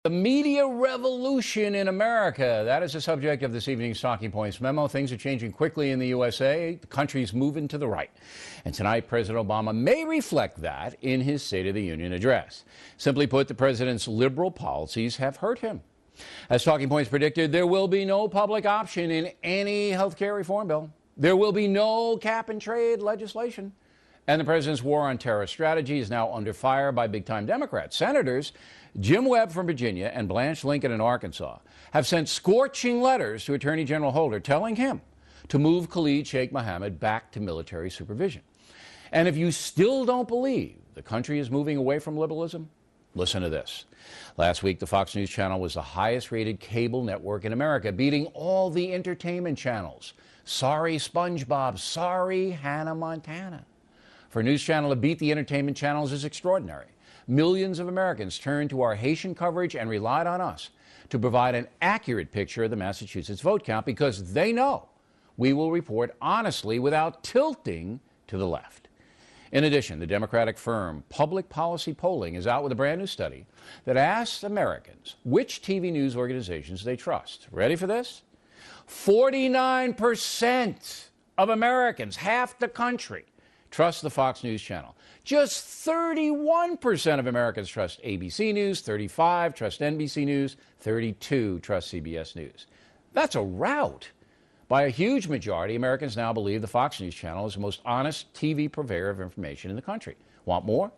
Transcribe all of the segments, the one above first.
The media revolution in America. That is the subject of this evening's Talking Points memo. Things are changing quickly in the USA. The country's moving to the right. And tonight, President Obama may reflect that in his State of the Union address. Simply put, the president's liberal policies have hurt him. As Talking Points predicted, there will be no public option in any health care reform bill. There will be no cap-and-trade legislation. And the president's war on terror strategy is now under fire by big-time Democrats. Senators Jim Webb from Virginia and Blanche Lincoln in Arkansas have sent scorching letters to Attorney General Holder telling him to move Khalid Sheikh Mohammed back to military supervision. And if you still don't believe the country is moving away from liberalism, listen to this. Last week, the Fox News Channel was the highest-rated cable network in America, beating all the entertainment channels. Sorry, SpongeBob. Sorry, Hannah Montana. For a news channel to beat the entertainment channels is extraordinary. Millions of Americans turned to our Haitian coverage and relied on us to provide an accurate picture of the Massachusetts vote count because they know we will report honestly without tilting to the left. In addition, the Democratic firm Public Policy Polling is out with a brand new study that asks Americans which TV news organizations they trust. Ready for this? 49% of Americans, half the country, trust the Fox News Channel. Just 31% of Americans trust ABC News, 35% trust NBC News, 32% trust CBS News. That's a rout. By a huge majority, Americans now believe the Fox News Channel is the most honest TV purveyor of information in the country. Want more?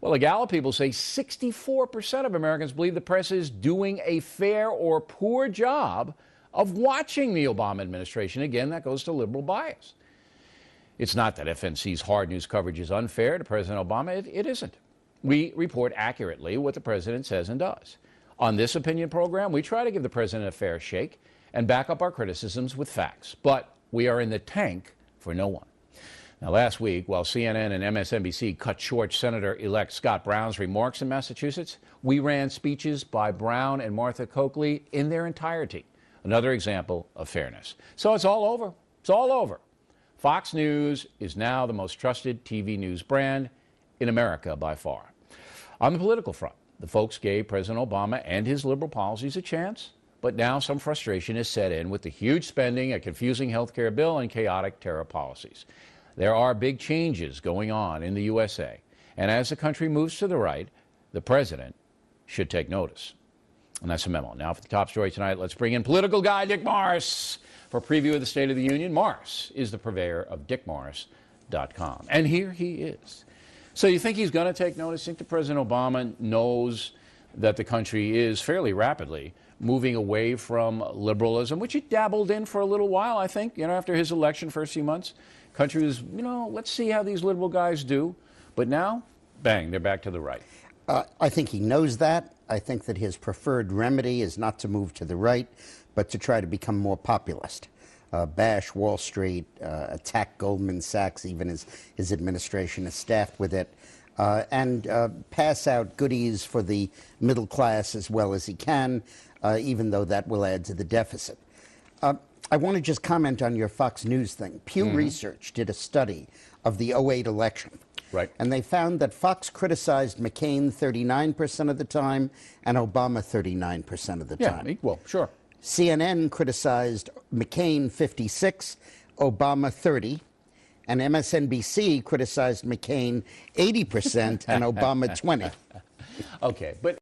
Well, the Gallup people say 64% of Americans believe the press is doing a fair or poor job of watching the Obama administration. Again, that goes to liberal bias. It's not that FNC's hard news coverage is unfair to President Obama. It isn't. We report accurately what the president says and does. On this opinion program, we try to give the president a fair shake and back up our criticisms with facts. But we are in the tank for no one. Now, last week, while CNN and MSNBC cut short Senator-elect Scott Brown's remarks in Massachusetts, we ran speeches by Brown and Martha Coakley in their entirety. Another example of fairness. So it's all over. It's all over. Fox News is now the most trusted TV news brand in America by far. On the political front, the folks gave President Obama and his liberal policies a chance, but now some frustration is set in with the huge spending, a confusing health care bill, and chaotic terror policies. There are big changes going on in the USA, and as the country moves to the right, the president should take notice. And that's a memo. Now for the top story tonight, let's bring in political guy Dick Morris for a preview of the State of the Union. Morris is the purveyor of dickmorris.com. And here he is. So you think he's going to take notice? Think that President Obama knows that the country is fairly rapidly moving away from liberalism, which he dabbled in for a little while, I think, after his election, first few months. Country was, let's see how these liberal guys do. But now, bang, they're back to the right. I think he knows that. I think that his preferred remedy is not to move to the right, but to try to become more populist. Bash Wall Street, attack Goldman Sachs, even as his administration is staffed with it, and pass out goodies for the middle class as well as he can, even though that will add to the deficit. I want to just comment on your Fox News thing. Pew Research did a study of the '08 election. Right. And they found that Fox criticized McCain 39% of the time and Obama 39% of the time. Yeah, equal, sure. CNN criticized McCain 56, Obama 30, and MSNBC criticized McCain 80% and Obama 20. Okay, but